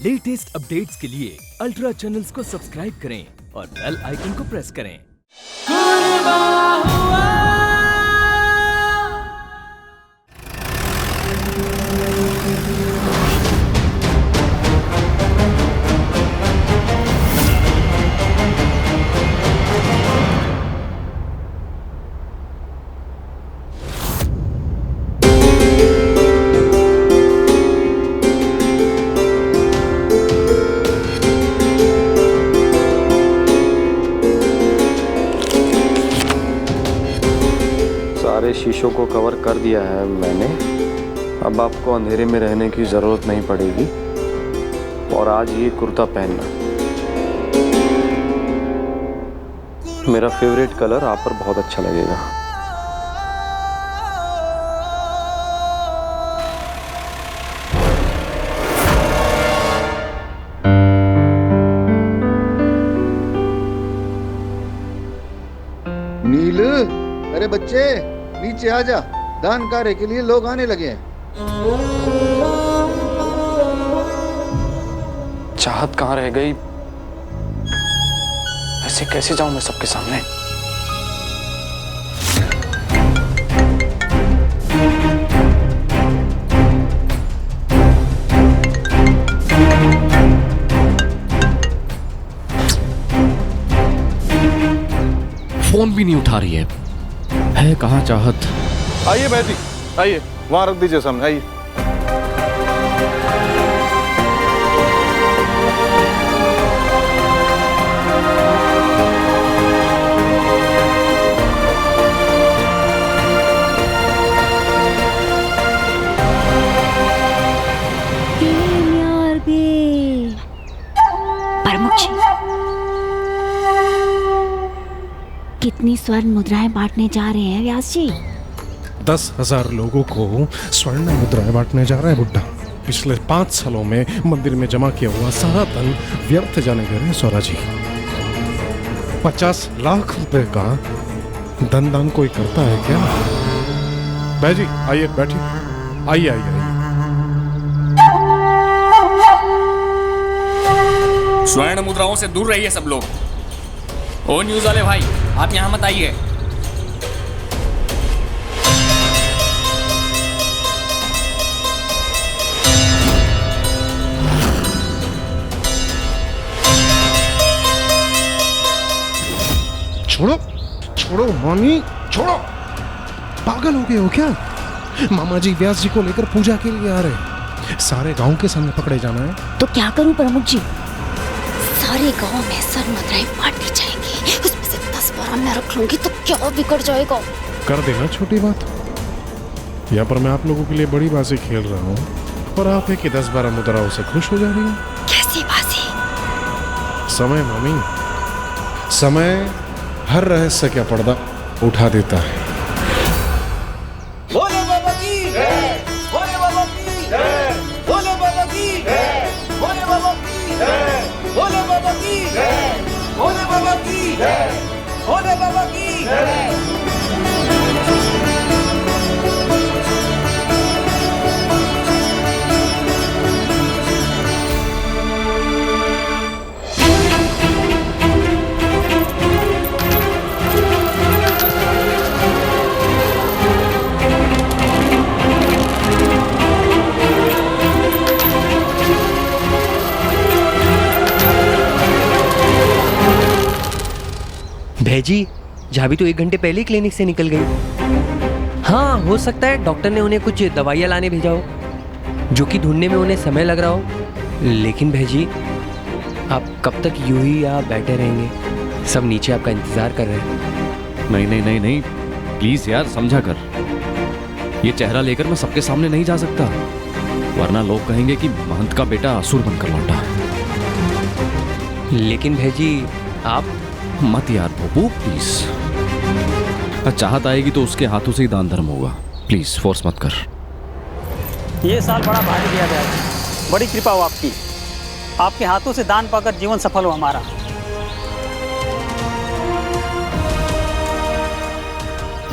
Latest updates के लिए ultra channels को सब्सक्राइब करें और बेल आइकन को प्रेस करें। सारे शीशों को कवर कर दिया है मैंने। अब आपको अंधेरे में रहने की ज़रूरत नहीं पड़ेगी। और आज ये कुर्ता पहनना, मेरा फेवरेट कलर आप पर बहुत अच्छा लगेगा। नील, अरे बच्चे नीचे आ जा, दान कार्य के लिए लोग आने लगे हैं। चाहत कहाँ रह गई? ऐसे कैसे जाऊं मैं सबके सामने? फोन भी नहीं उठा रही है कहाँ चाहत? आइए बैठी, आइए वहां रख दीजिए सामने, आइए। कितनी स्वर्ण मुद्राएं बांटने जा रहे हैं व्यास जी? 10,000 लोगों को स्वर्ण मुद्राएं बांटने जा रहा है बुड्ढा। पिछले 5 सालों में मंदिर में जमा किया हुआ सारा धन व्यर्थ जाने दे रहे हैं स्वरा जी। 50 लाख रुपए का धन दान कोई करता है क्या? भाई जी आइए बैठिए, आइए आइए आइए। स्वर्ण मुद्राओं से दूर रहिए सब लोग। ओ न्यूज़ वाले भाई, आप यहाँ मत आइए। छोड़ो छोड़ो मामी, छोड़ो। पागल हो गए हो क्या? मामा जी व्यास जी को लेकर पूजा के लिए आ रहे, सारे गांव के सामने पकड़े जाना है। तो क्या करूं प्रमुख जी? सारे गांव में स्वर्ण मुद्राएं बांटी जाएंगी, उसमें से 10-12 मैं रख लूंगी तो क्या बिगड़ जाएगा? कर देना छोटी बात। यहाँ पर मैं आप लोगों के लिए बड़ी बाजी खेल रहा हूँ और आप है कि 10-12 मुद्राओं से खुश हो जा रही हैं। कैसी बाजी? समय मामी, समय हर रहस्य का पर्दा उठा देता है। भोले बाबा की जय, भोले बाबा की जय, भोले बाबा की जय, भोले बाबा की जय, भोले बाबा की जय, भोले बाबा की जय, भोले बाबा की जय। भेजी झाबी तो 1 घंटे पहले ही क्लिनिक से निकल गई। हाँ हो सकता है डॉक्टर ने उन्हें कुछ दवाइयाँ लाने भेजा हो, जो कि ढूंढने में उन्हें समय लग रहा हो। लेकिन भेजी आप कब तक यूं ही यहाँ बैठे रहेंगे? सब नीचे आपका इंतजार कर रहे हैं। नहीं नहीं नहीं नहीं, प्लीज यार समझा कर। ये चेहरा लेकर मैं सबके सामने नहीं जा सकता, वरना लोग कहेंगे कि महंत का बेटा असुर बनकर लौटा। लेकिन भेजी आप मत यार बबू, प्लीज। चाहत आएगी तो उसके हाथों से ही दान धर्म होगा। प्लीज फोर्स मत कर। ये साल बड़ा भाग्य दिया गया है, बड़ी कृपा हो आपकी। आपके हाथों से दान पाकर जीवन सफल हो हमारा।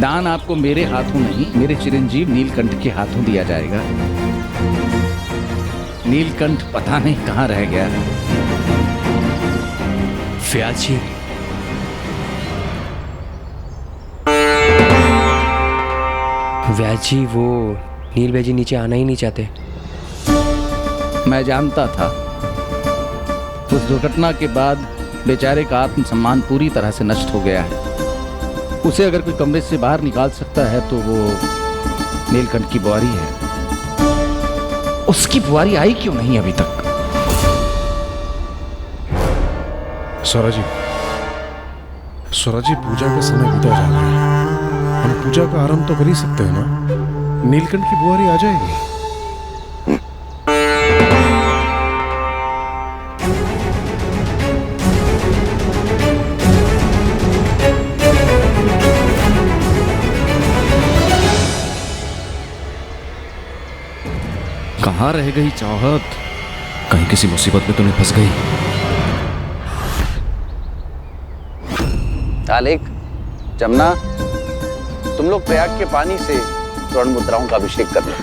दान आपको मेरे हाथों नहीं, मेरे चिरंजीव नीलकंठ के हाथों दिया जाएगा। नीलकंठ पता नहीं कहाँ रह गया। व्यास जी, व्यास जी, वो नील भाई जी नीचे आना ही नहीं चाहते। मैं जानता था उस दुर्घटना के बाद बेचारे का आत्मसम्मान पूरी तरह से नष्ट हो गया है। उसे अगर कोई कमरे से बाहर निकाल सकता है तो वो नीलकंठ की बुआरी है। उसकी बुआरी आई क्यों नहीं अभी तक? स्वराजी, स्वराजी, पूजा का समय बीता जा रहा है। हम पूजा का आरंभ तो कर ही सकते हैं ना। नीलकंठ की बुआरी आ जाएगी। कहाँ रह गई चाहत? कहीं किसी मुसीबत में तो नहीं फंस गई? आलेख, जमुना, तुम लोग प्रयाग के पानी से स्वर्ण मुद्राओं का अभिषेक कर लो।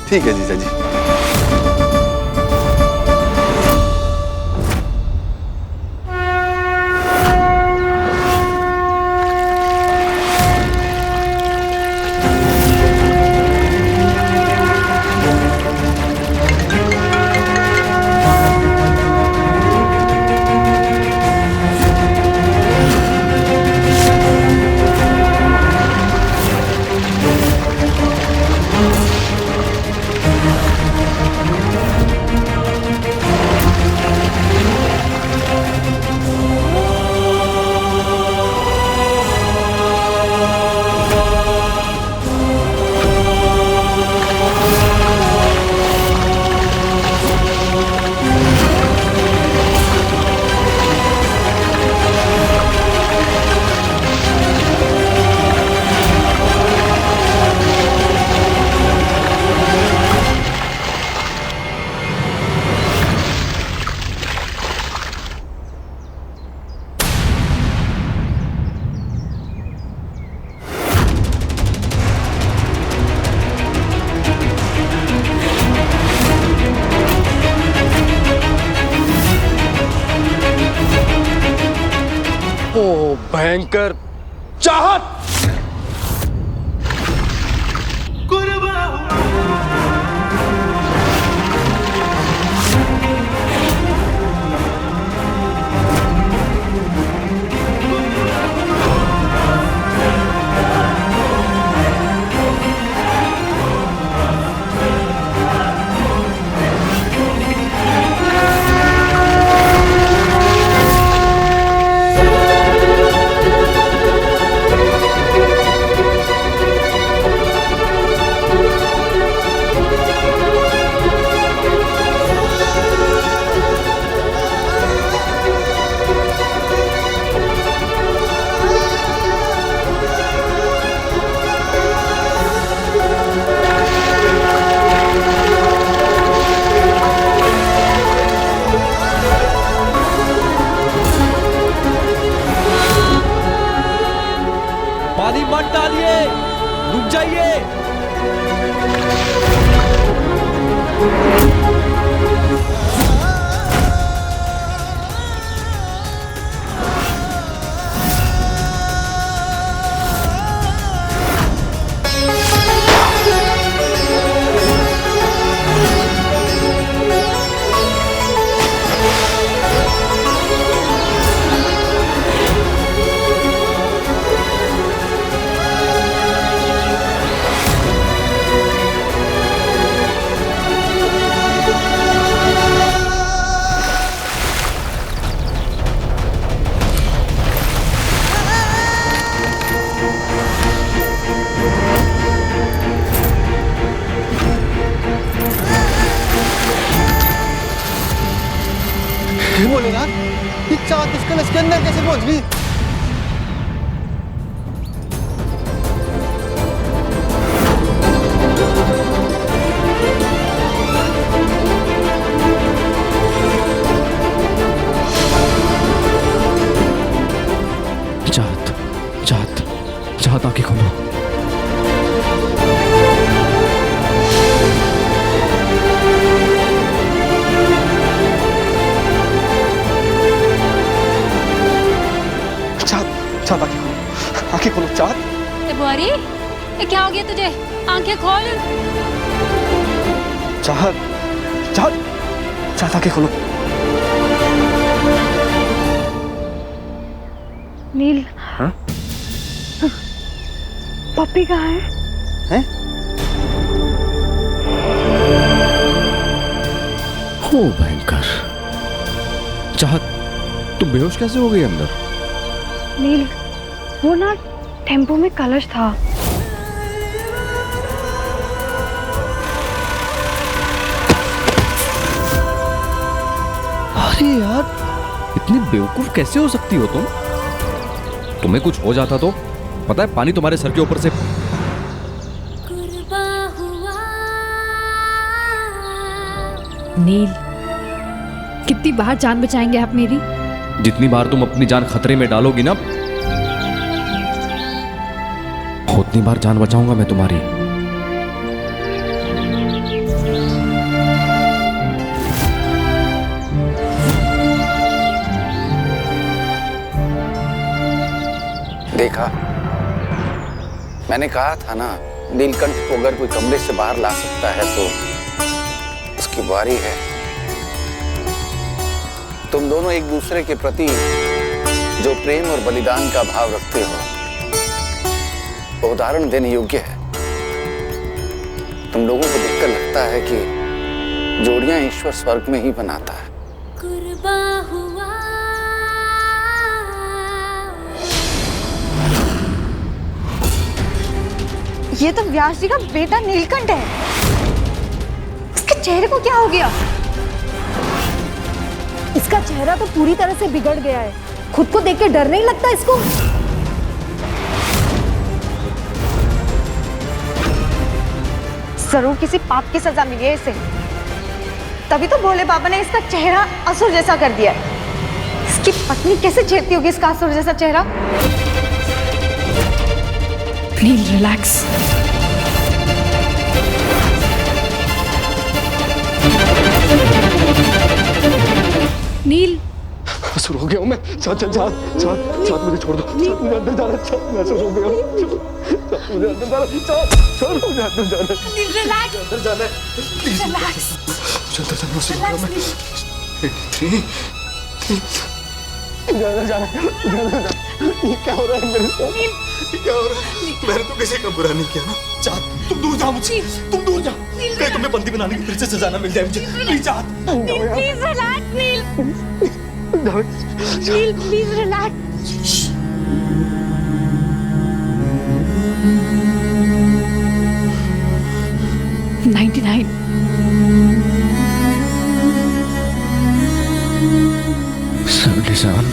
ठीक है जीजा जी। भयंकर चाहत। पानी मत डालिए, रुक जाइए। बोलेगा कि चाहत इस कलश के अंदर कैसे पहुंच गई? चाहत, चाहत, चाहत, आंखें खोलो। चाँद आंखें खोलो चाँद। बुआरी, ये क्या हो गया तुझे? आंखें खोल। चाँद चाँद चाँद आंखें खोलो। नील, हाँ? पप्पी कहाँ है? हैं? हो भयंकर। चाहत, तुम बेहोश कैसे हो गई अंदर? नील, वो ना टेम्पो में कलश था। अरे यार, इतनी बेवकूफ कैसे हो सकती हो तुम? तुम्हें कुछ हो जाता तो पता है पानी तुम्हारे सर के ऊपर से। नील, कितनी बार जान बचाएंगे आप मेरी? जितनी बार तुम अपनी जान खतरे में डालोगी ना, उतनी बार जान बचाऊंगा मैं तुम्हारी। देखा, मैंने कहा था ना, नीलकंठ को अगर कोई कमरे से बाहर ला सकता है तो उसकी बारी है। तुम दोनों एक दूसरे के प्रति जो प्रेम और बलिदान का भाव रखते हो, वो उदाहरण देने योग्य है। तुम लोगों को देखकर लगता है कि जोड़ियां ईश्वर स्वर्ग में ही बनाता है। ये तो व्यास जी का बेटा नीलकंठ है। इसके चेहरे को क्या हो गया? इसका चेहरा तो पूरी तरह से बिगड़ गया है। खुद को देख के डर नहीं लगता इसको? जरूर किसी पाप की सजा मिली है इसे, तभी तो भोले बाबा ने इसका चेहरा असुर जैसा कर दिया है। इसकी पत्नी कैसे झेलती होगी इसका असुर जैसा चेहरा? नील, रिलैक्स। नील, असुर हो गया हूँ मैं। चाँद चल, चाँद चाँद चाँद मुझे छोड़ दो। चाँद मुझे अंदर जाना। चाँद मैं असुर हो गया हूँ। चाँद मुझे अंदर जाना। चाँद चाँद मुझे अंदर जाना। नील, रिलैक्स। अंदर जाना है। Please relax. मुझे अंदर जाना। असुर हो गया मैं। 3 अंदर जाना। ये क्या हो रहा है मेरे साथ? क्या हो रहा है? मैंने तो किसी का बुरा नहीं किया ना। चाँद, तुम दूर जाओ मुझे। तुम दूर जाओ। कहीं तुम्हें बंदी बनाने की फिर से सजा ना मिल जाए मुझे। Please Chand. Please relax Neel. Neel, please relax. 99 77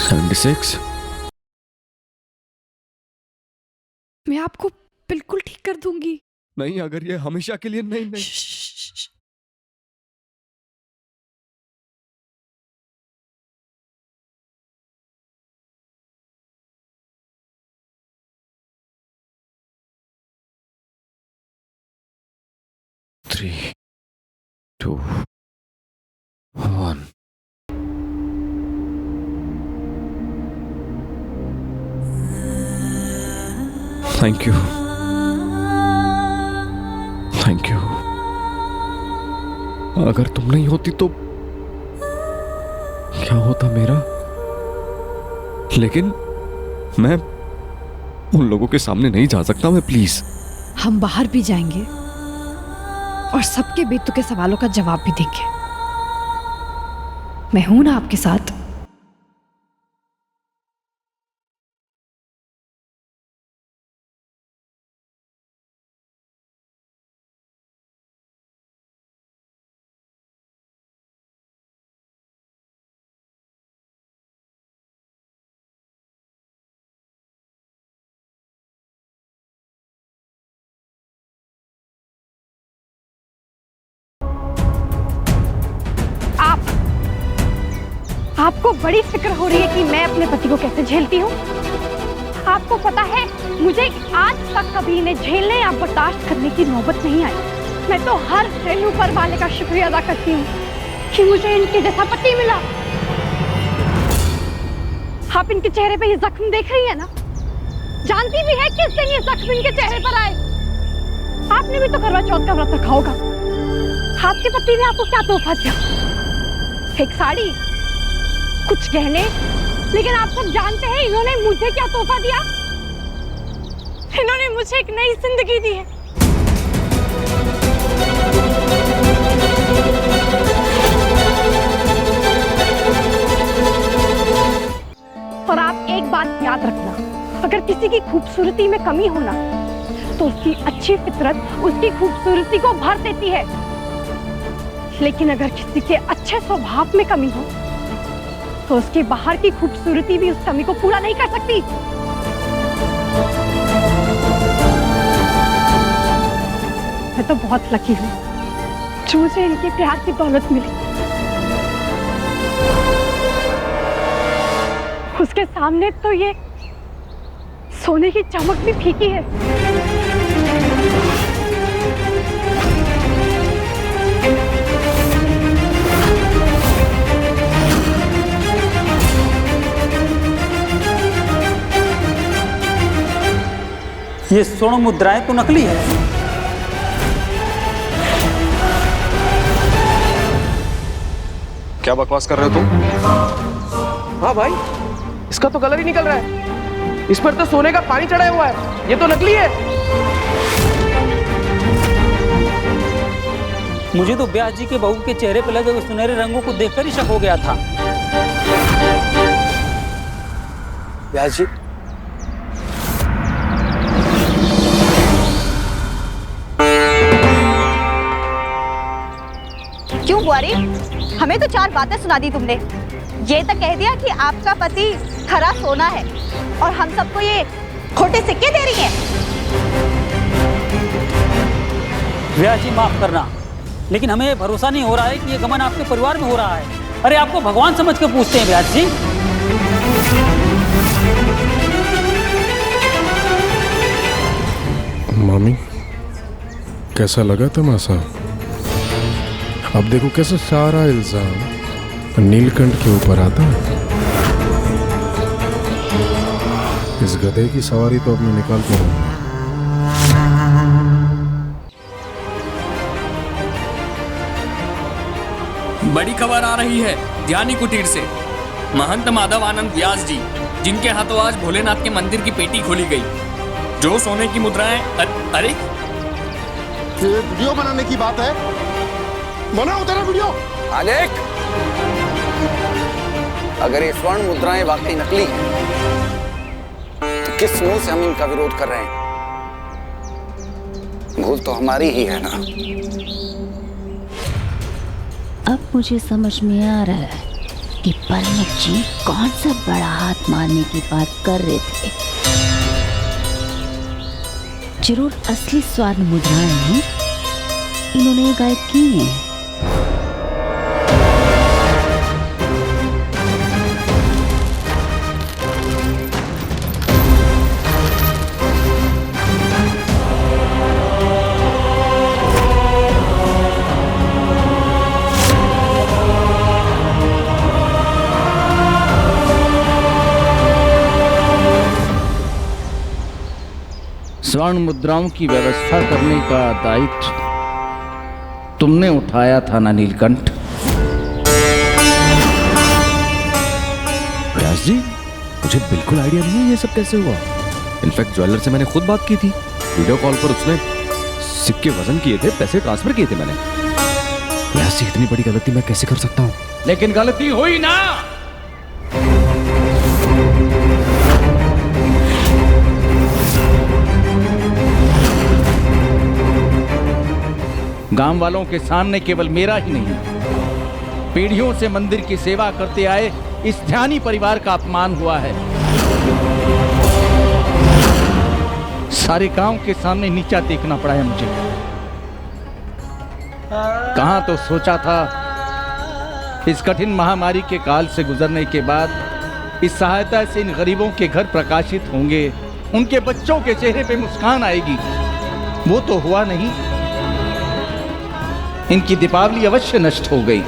76 मैं आपको बिल्कुल ठीक कर दूंगी। नहीं, अगर ये हमेशा के लिए नहीं नहीं। Three, 2, 1. Thank you. Thank you. अगर तुम नहीं होती तो क्या होता मेरा? लेकिन मैं उन लोगों के सामने नहीं जा सकता मैं, प्लीज। हम बाहर भी जाएंगे और सबके बेतुके सवालों का जवाब भी देंगे। मैं हूं ना आपके साथ। आपको बड़ी फिक्र हो रही है कि मैं अपने पति को कैसे झेलती हूँ। आपको पता है, मुझे आज तक कभी इन्हें झेलने या बर्दाश्त करने की नौबत नहीं आई। मैं तो हर दिन ऊपर वाले का शुक्रिया अदा करती हूँ कि मुझे इनके जैसा पति मिला। आप इनके चेहरे पे ये जख्म देख रही है ना? जानती भी है किस दिन ये जख्म इनके चेहरे पर आए? आपने भी तो करवा चौथ का व्रत रखा होगा। आपके पति ने आपको क्या तोहफा दिया? एक साड़ी, कुछ गहने, लेकिन आप सब जानते हैं इन्होंने मुझे क्या तोहफा दिया? इन्होंने मुझे एक नई जिंदगी दी है। और आप एक बात याद रखना, अगर किसी की खूबसूरती में कमी होना तो उसकी अच्छी फितरत उसकी खूबसूरती को भर देती है, लेकिन अगर किसी के अच्छे स्वभाव में कमी हो तो उसके बाहर की खूबसूरती भी उस कमी को पूरा नहीं कर सकती। मैं तो बहुत लकी हूँ जो मुझे इनके प्यार की दौलत मिली। उसके सामने तो ये सोने की चमक भी फीकी है। ये स्वर्ण मुद्राएं तो नकली है। क्या बकवास कर रहे हो तुम? हाँ भाई, इसका तो कलर ही निकल रहा है। इस पर तो सोने का पानी चढ़ा हुआ है। ये तो नकली है। मुझे तो ब्यास जी के बहू के चेहरे पर लगे हुए सुनहरे रंगों को देखकर ही शक हो गया था। ब्यास जी, क्यों बुआरी? हमें तो 4 बातें सुना दी तुमने। ये तक कह दिया कि आपका पति खरा सोना है और हम सबको ये खोटे सिक्के दे रही है। ब्यास जी माफ करना, लेकिन हमें भरोसा नहीं हो रहा है कि ये गमन आपके परिवार में हो रहा है। अरे आपको भगवान समझ के पूछते हैं ब्यास जी। मामी, कैसा लगा तमाशा? अब देखो कैसे सारा इल्जाम नीलकंठ के ऊपर आता है। इस गधे की सवारी तो अब मैं निकाल के रहूंगा। बड़ी खबर आ रही है ध्यानी कुटीर से। महंत माधव आनंद व्यास जी, जिनके हाथों आज भोलेनाथ के मंदिर की पेटी खोली गई, जो सोने की मुद्राएं। अरे ये वीडियो बनाने की बात है, बनाओ तेरा वीडियो। आलेख, अगर ये स्वर्ण मुद्राएं वाकई नकली हैं, तो किस मुंह से हम इनका विरोध कर रहे हैं? भूल तो हमारी ही है ना। अब मुझे समझ में आ रहा है कि पलक जी कौन सा बड़ा हाथ मारने की बात कर रहे थे। जरूर असली स्वर्ण मुद्राएं इन्होंने गायब की हैं। स्वर्ण मुद्राओं की व्यवस्था करने का दायित्व तुमने उठाया था ना नीलकंठ? व्यास जी, मुझे बिल्कुल आइडिया नहीं है ये सब कैसे हुआ। इनफैक्ट ज्वेलर से मैंने खुद बात की थी। वीडियो कॉल पर उसने सिक्के वजन किए थे, पैसे ट्रांसफर किए थे मैंने। व्यास जी, इतनी बड़ी गलती मैं कैसे कर सकता हूँ? लेकिन गलती हुई ना। गांव वालों के सामने केवल मेरा ही नहीं, पीढ़ियों से मंदिर की सेवा करते आए इस ध्यानी परिवार का अपमान हुआ है। सारे गांव के सामने नीचा देखना पड़ा है मुझे। कहां तो सोचा था इस कठिन महामारी के काल से गुजरने के बाद इस सहायता से इन गरीबों के घर प्रकाशित होंगे, उनके बच्चों के चेहरे पे मुस्कान आएगी। वो तो हुआ नहीं। इनकी दीपावली अवश्य नष्ट हो गई।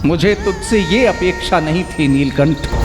मुझे तुझसे ये अपेक्षा नहीं थी नीलकंठ।